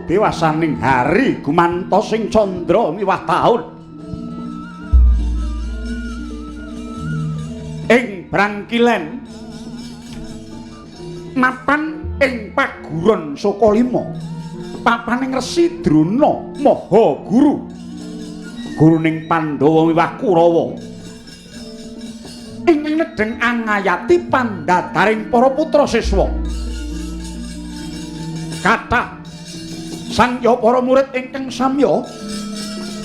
dewasaning hari gumantos sing candra miwah taun. Ing Brangkilen mapan ing paguron Sokalima papaning Resi Drona Maha Guru guruning Pandhawa miwah Kurawa ingkang nedheng angayati pandhadaring para putra siswa kathah sangya para murid ingkang samya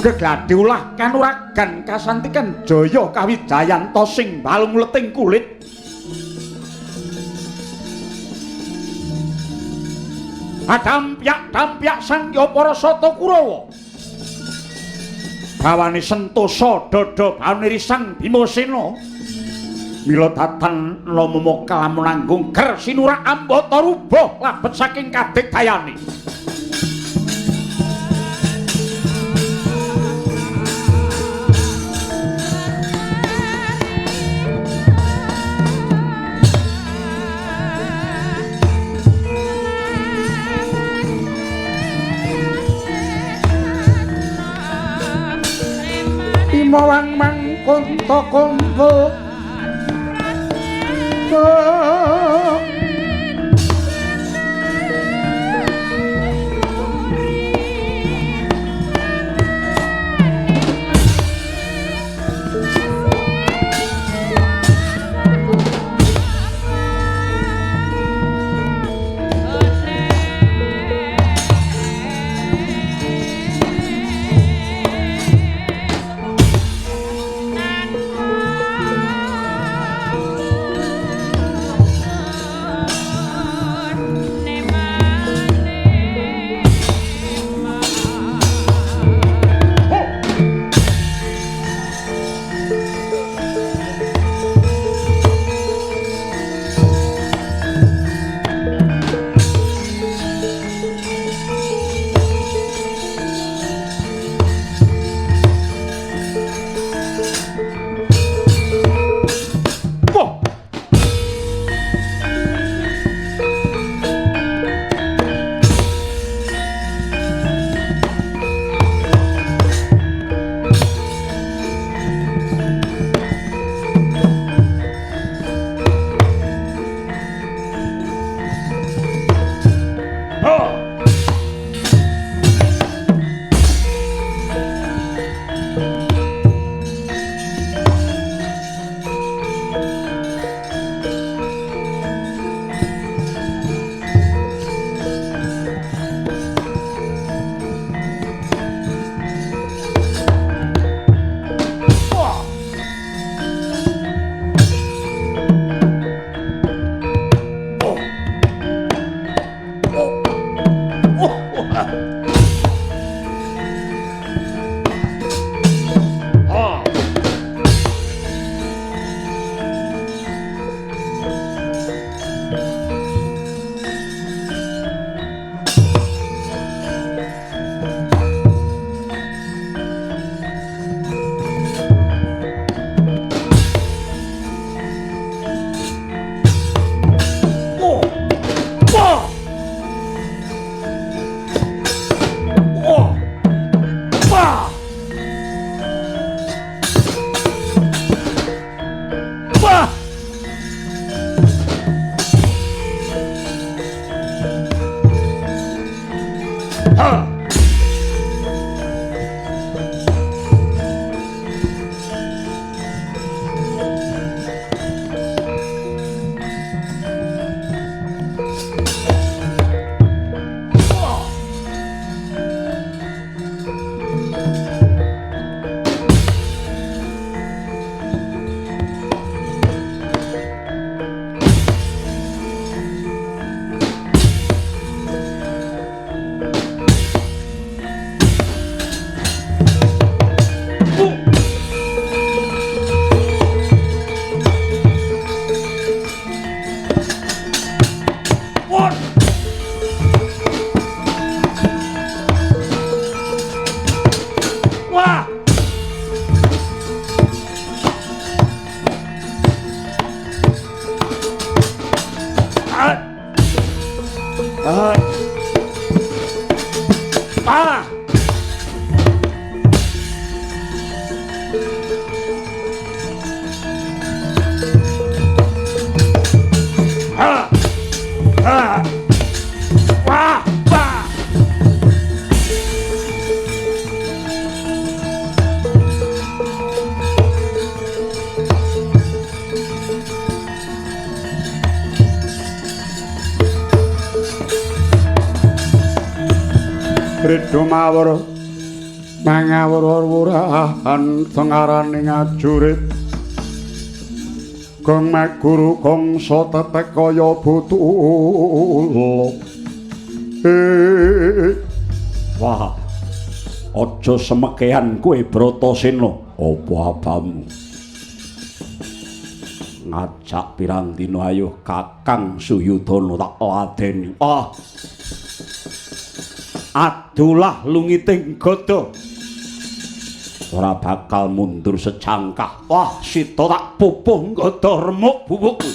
gegladhe ulah kanuragan kasantikan jaya kawijayanto sing balung leting kulit Dampyak sangya para sata Kurawa bawane sentosa dada bawane risang Bimasena mila datan lamama kalamun nanggung ger sinurak ambata rubah labet saking kadigdayane Mawang mangkunta kumpu Ridho mawur mangawur-wurahan tengaraning ajurit gong meguru gongso tetek kaya butulo. Wah, aja semekehan kowe Bratasena. Apa abamu? Ngajak pirang dina ayo Kakang Suyudana tak ladeni. Adulah lungiting gada. Ora bakal mundur secangkah. Wah, sita tak pupuh gada remuk bubukku.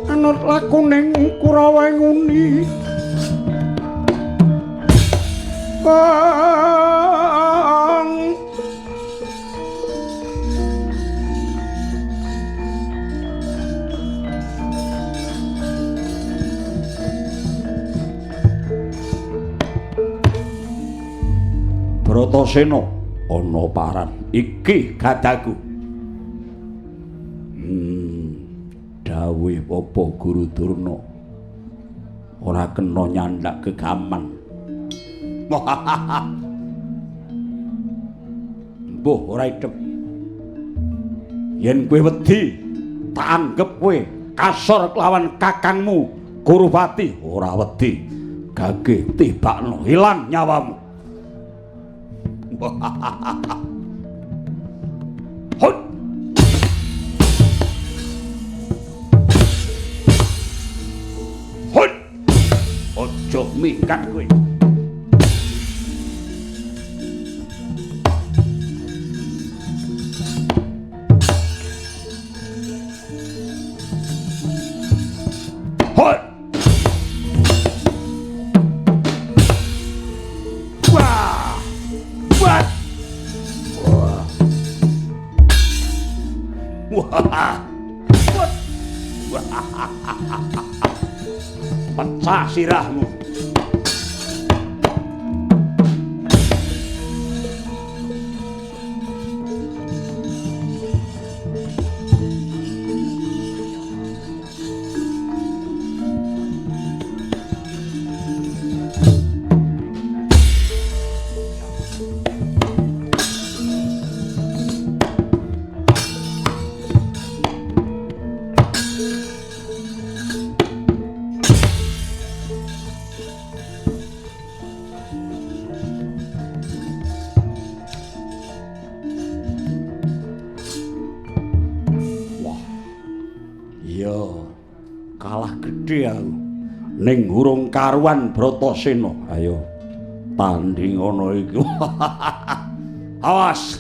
Anut lakuning Kurawa nguni. Bratasena ana paran iki gadaku. Dawuh apa Guru Durna ora kena nyandak gegaman. Mbuh ora idep. Yen kowe wedi tak anggep kowe kasor kelawan kakangmu Kurupati. Ora wedi, gage tibakno ilang nyawamu. Hoi. Hoi. Ojo minggat kowe. Hoi. Wah. What? Wah. Wah. What? Pecah sirahmu. Kalah gedhe aku ning urung karuan Bratasena. Ayo tanding ana iki. Awas.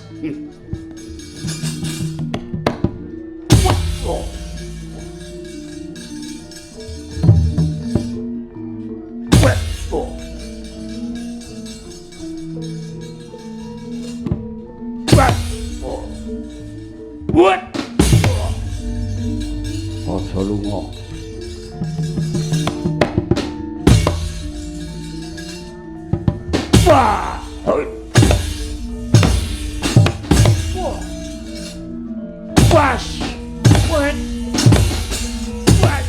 What? Aja lunga. Wah! Was! What? What?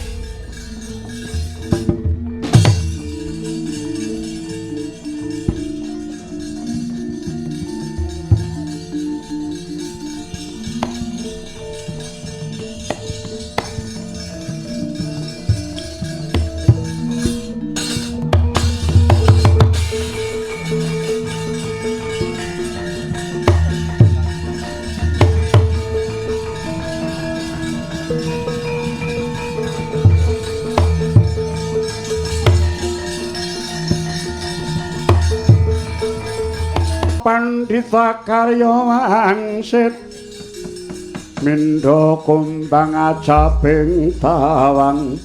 Pandita karya wangsit mindha kumbang ajabing tawang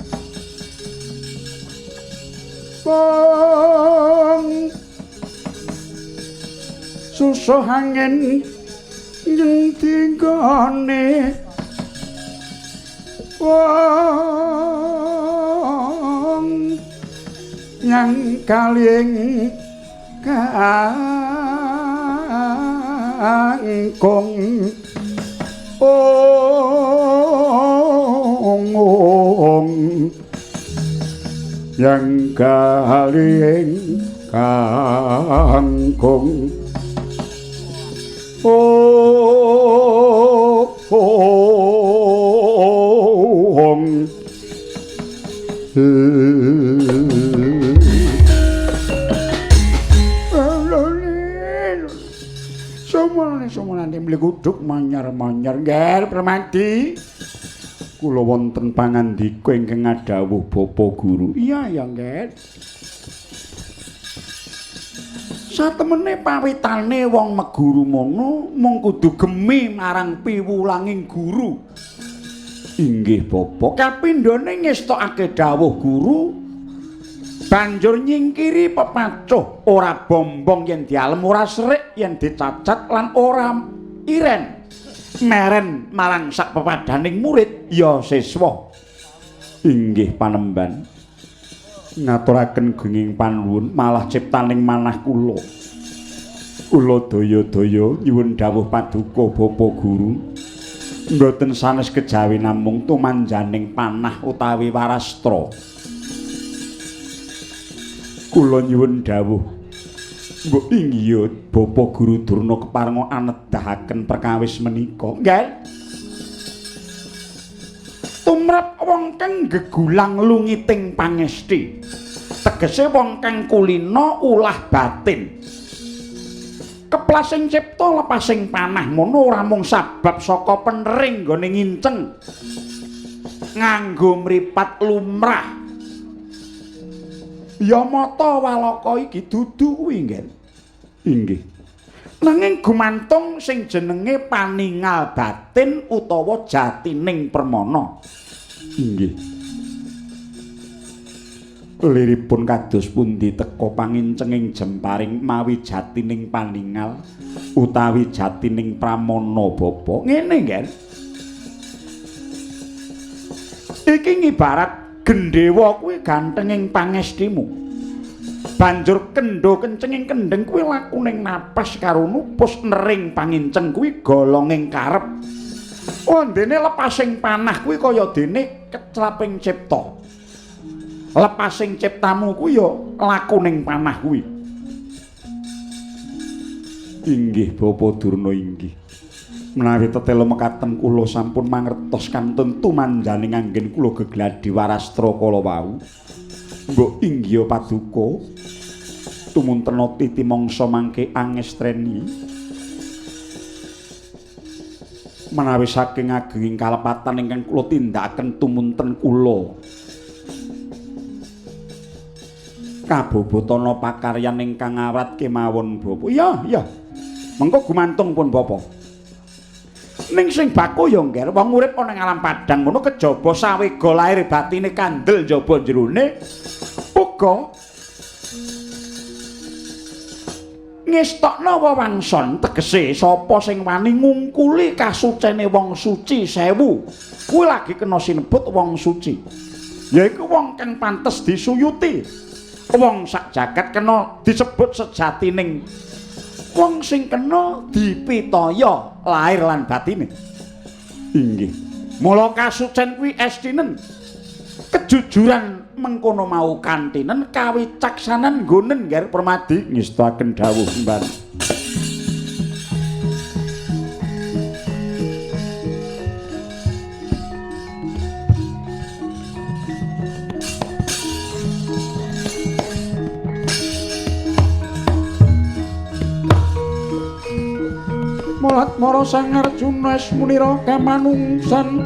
bong susah angin ing tinggone wong nyang kalih kangkung yang kalih kangkung Somonane mli kuduk manyar-manyar nggih Permadi. Kula wonten pangandika ingkang ngadhawuh Bapa Guru. Iya ya nggih. Satemene pawitane wong meguru mono mung kudu gemi marang piwulanging guru. Inggih Bapa, kapindhone ngestokake dawuh guru banjur nyingkiri pepacuh ora bombong yen dialem ora serik yen dicacat lan ora iren meren marang sak pepadaning murid ya siswa. Inggih Panemban, ngaturaken gunging panuwun malah ciptaning manah kula daya-daya nyuwun dawuh paduka Bapa Guru mboten sanes kejawi namung tumanjaning panah utawi warastra. Kula nyuwun dawuh mbok inggih Bapa Guru Durna keparenga anedahaken perkawis menika nggih. Tumrap wong kang gegulang lungiting pangesti tegese wong kang kulina ulah batin keplasing cipta lepasing panah mono ora mung sabab saka penering nggone nginceng nganggo mripat lumrah. Ya mata walaka iki dudu kuwi nggih. Inggih. Nanging gumantung sing jenenge paningal batin utawa jatining permana. Inggih. Liripun kados pundi teka pangincenging jemparing mawi jatining paningal utawi jatining pramana Bapa. Ngene nggih. Iki ngibarat Gendhewa kuwi gantenging pangestimu. Banjur kendho kencenging kendheng kuwi lakuning napas karo nupus nering panginceng kuwi golonging karep. Ondene lepasing panah kuwi kaya dene keclaping cipta. Lepasing ciptamu kuwi ya lakuning panah kuwi. Inggih Bapa Durna inggih. Menawi tetela mekaten kula sampun mangertos kantun tumanjaning anggen kula gegladi warastra kala wau. Mbok inggih paduka tumuntena titi mangsa mangke angestreni. Menawi saking agenging kalepatan ingkang kula tindakaken tumunten kula kabobotana pakaryan ingkang awrat kemawon Bapa. Iya. Mengko gumantung pun Bapa. Ning sing baku ya ngger wong urip ana ing alam padang ngono kejaba sawega lair batine kandel jaba jerone uga ngestokno wewangson tegese sapa sing wani ngungkuli kasucene wong suci 1000 kuwi lagi kena sinebut wong suci yaiku wong kang pantes disuyuti wong sak jagat kena disebut sejatining wong sing kena dipitaya lair lan batine. Inggih. Mula kasucen kuwi estinen. Kejujuran mengkono mau kantinen kawicaksanan nggonen nggih Permadi ngestaken dawuh mban. Molat mara Sang Arjuna Munira kamanungsan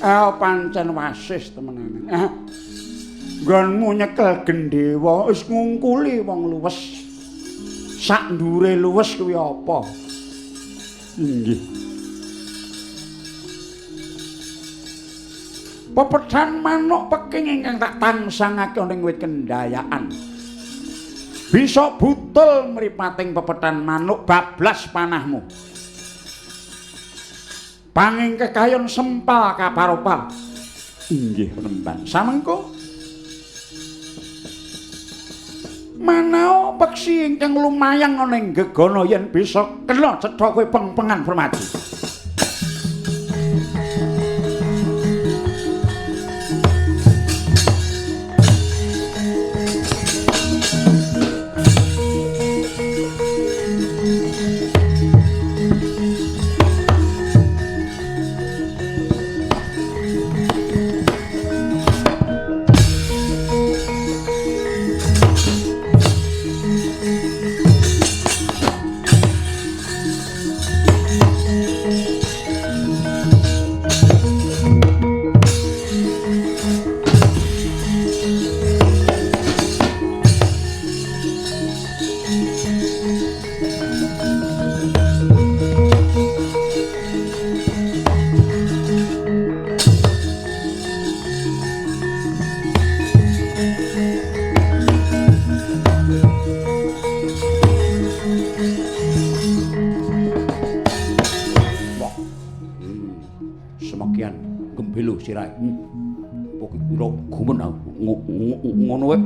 Pancen wasis temenan. Nggonmu nyekel gendhewa wis ngungkuli wong luwes. Sak ndure luwes kuwi apa? Inggih. Pepedhan manuk peking ingkang tak tansangake ning wit kendayaan. Bisa butul mripating pepedhan manuk bablas panahmu. Panging kekayon sempal kaparopal. Inggih Penemban. Samengko manao peksi ingkang lumayang ana ing gegana yen bisa kena cetha kowe peng-pengan Permadi. Ngono wae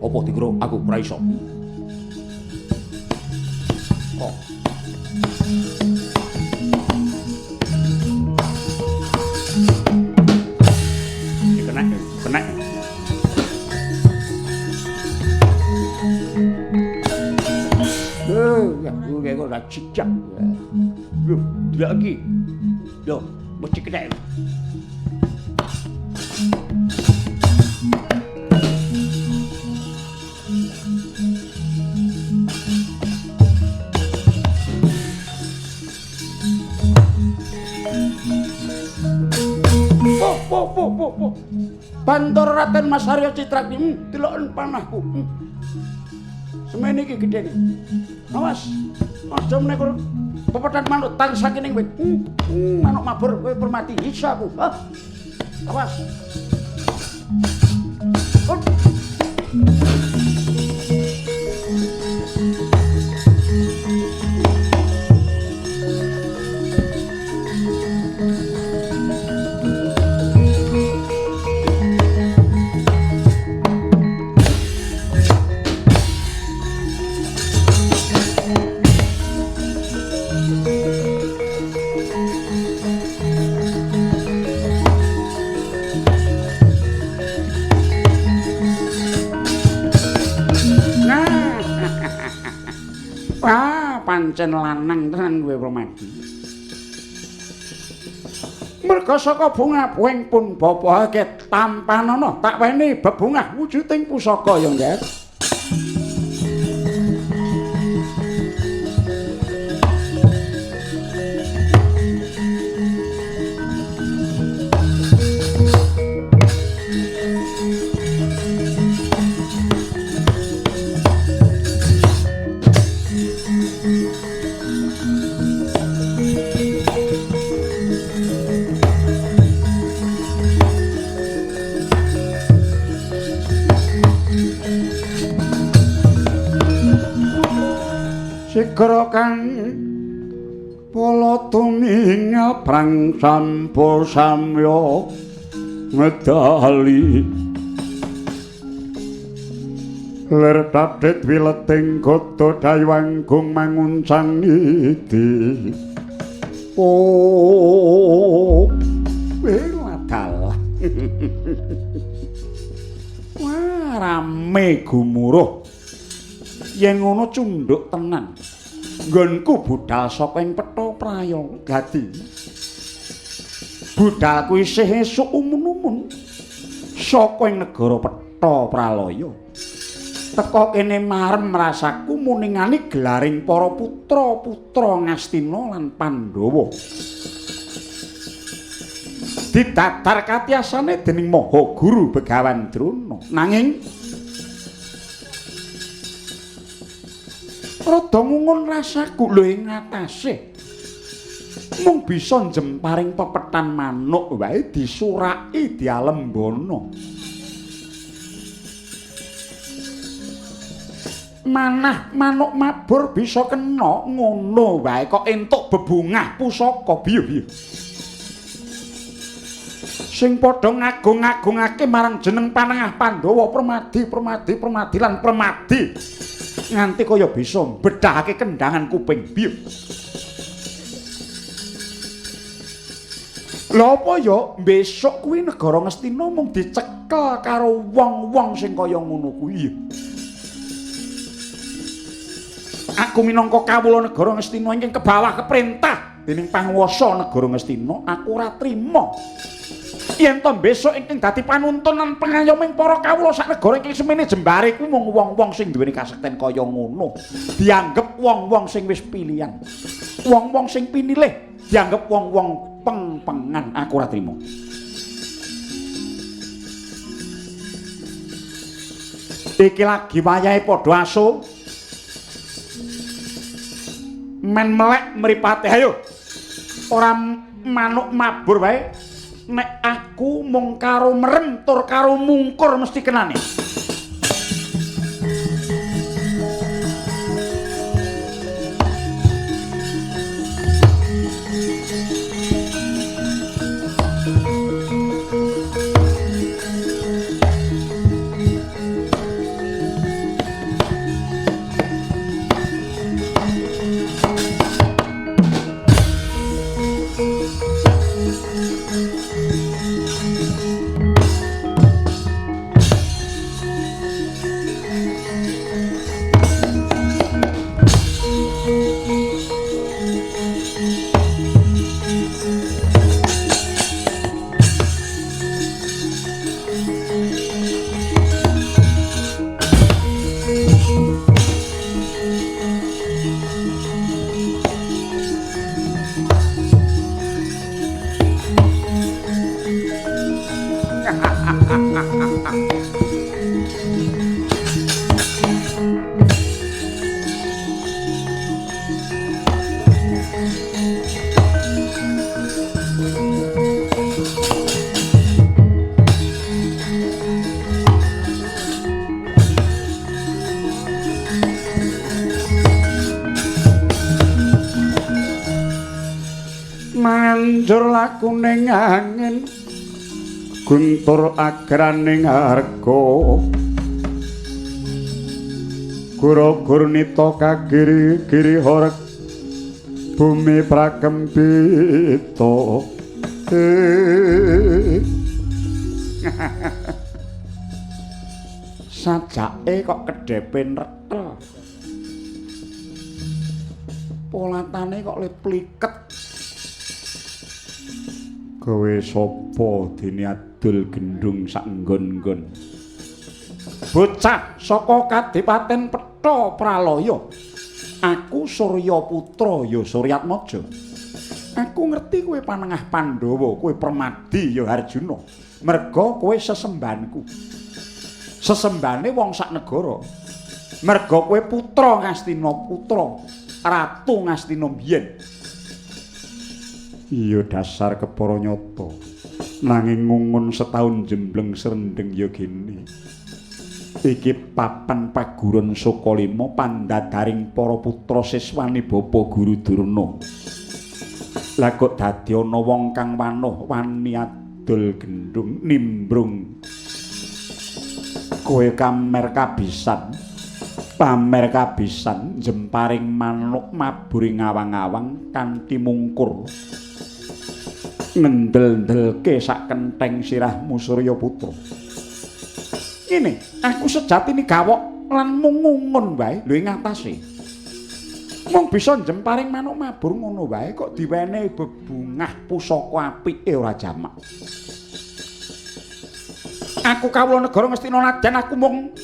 apa dikira aku ora iso. Kok kena ya gue kok ora cicak. Yo, lagi. Yo, mesti kena. Bantor Raden Mas Arya Citrakdi, deloken panahku. Semene iki gedene. Awas. Aja menika pepethan manuk tansah kene wit. Manuk mabur kowe Permati isa aku. Awas. Pancen lanang tenan kowe Permadi. Merga saka bungah-buing pun bapake tampanana tak weni bebungah wujuding pusaka ya nggih. Sigara kang pala tumingal prang sampo samya medali ler tapdet wileting kota Daiwanggung manguncang idi wadal wah rame gumuruh yen ngono cunduk tenan nggonku budal saka ing Petha Praya Gati budalku isih esuk umun-umun saka ing negara Petha Pralaya teka kene marem rasaku muningani gelaring para putra-putra Ngastina lan Pandhawa didadar katiasane dening Maha Guru Begawan Drona. Nanging rada ngungun rasaku lho ing ngatasé. Mung bisa jemparing pepetan manuk wae disuraki dialembana. Manah manuk mabur bisa kena ngono wae kok entuk bebungah pusaka biyo-biyo. Sing padha ngagung-agungake marang jeneng Panengah Pandhawa Permadi lan Permadi. Nganti kaya bisa mbedhahake kendangan kuping biyo. Lha apa ya besok kuwi negara Ngastina mung dicekel karo wong-wong sing kaya ngono kuwi. Aku minangka kawula negara Ngastina ingkang kebawah keprintah dening panguwasa negara Ngastina, aku ora trima yen to besok ingkang dadi panuntun lan pengayoming para kawula sak negara iki semene jembare kuwi mung wong-wong sing duweni kasekten kaya ngono, dianggep wong-wong sing wis pilihan, wong-wong sing pinilih, dianggep wong-wong peng-pengan. Aku ora trima. Iki lagi wayahe padha aso men melek mripate. Ayo ora manuk mabur wae, nek aku mung karo merem tur karo mungkur mesti kenane. Manjur lakuning angin guntur agraning harga gura-gur nita kagiri-giri horeg bumi prakempita sajake kok kedhepen retel polatane kok le pliket gawe sapa dene adul gendung sak nggon-nggon bocah saka Kadipaten Petha Pralaya. Aku Surya Putra ya Suryatmaja. Aku ngerti kowe Panengah Pandhawa, kowe Permadi ya Harjuna. Merga kowe sesembahanku. Sesembane wong sak negara. Merga kowe putra Ngastina, putra Ratu Ngastina biyen. Iya dasar kepara nyata. Nanging ngungun setahun jembleng serendeng ya gene. Iki papan paguron Sukalima pandadaring para putra siswani Bapa Guru Durna. Lah kok dadi ana wong kang wanuh wani adol gendung nimbrung. Kowe pamer kabisan jemparing manuk maburi ngawang-awang kanthi mungkur. Ngendel-ndelke sak kentheng sirahmu Surya Putra. Ngene, aku sejatine gawok lan mungungun wae lho ing atase. Mung bisa jemparing manuk mabur ngono wae kok diwenehi bebungah pusaka apike ora jamak. Aku kawula negara Ngastina najan aku mung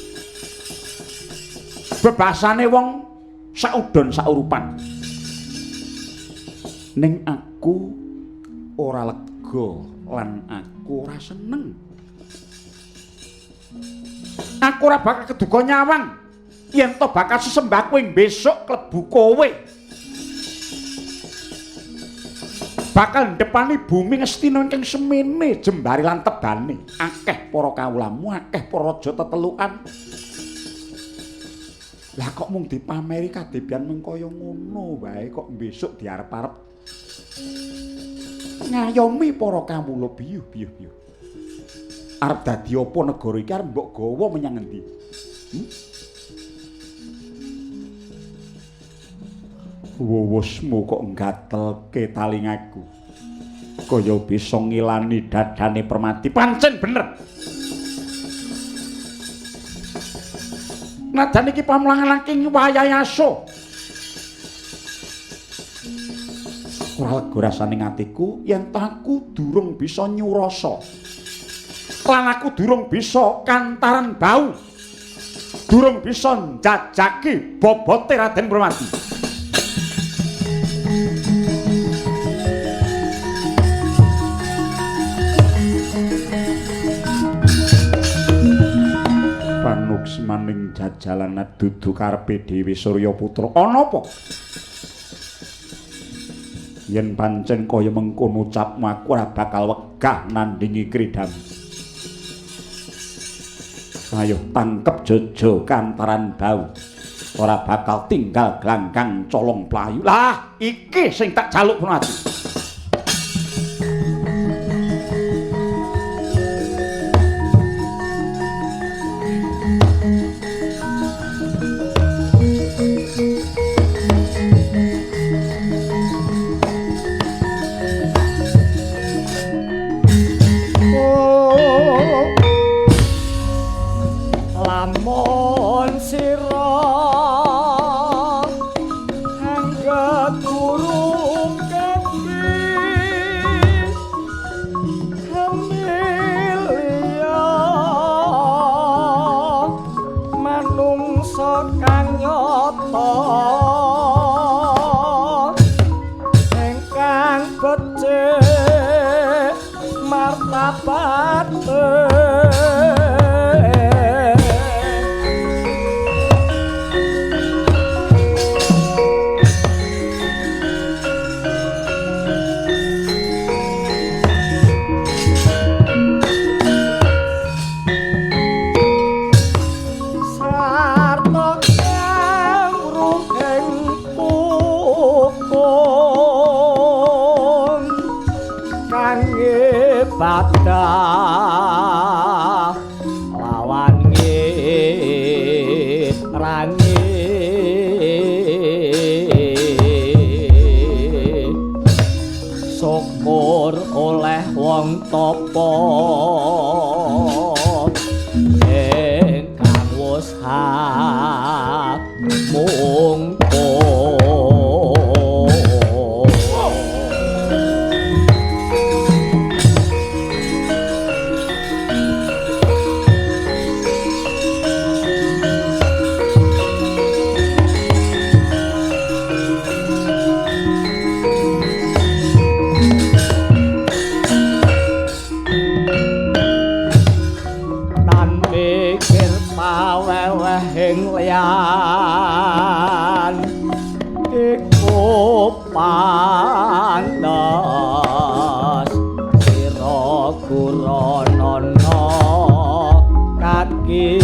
bebasane wong saudon saurupan. Ning aku ora lega. lega lan aku ora seneng. Aku ora bakal keduga nyawang yen to bakal sesembah kowe besok klebu kowe. Bakal ndepani bumi Ngastina ingkang semene jembare lan tebane. Akeh para kawulamu, akeh para raja tetelukan. Lah kok mung dipameri kadebyan mengkaya ngono wae kok besok diarep-arep ngayomi para kawula biyuh. Arep dadi apa negara iki arep mbok gawa menyang endi? Wewusmu kok ngatelke talingaku. Kaya bisa ngilani dadane Permati. Pancen bener. Najan iki pamlangan king Wayayasa. Ora lega rasane atiku yen aku durung bisa nyurasa. Lan aku durung bisa kantaran bau. Durung bisa njajaki bobote Raden Permati. Panuksmaning jajalana dudu karepe Dewi Suryaputra. Ana apa? Yen pancen kaya mengkono ucapmu aku ora bakal wegah nandingi kridhamu. Ayo tangkep jojo kantaran bau. Ora bakal tinggal glanggang colong playu. Lah, iki sing tak jaluk Permati. Kaki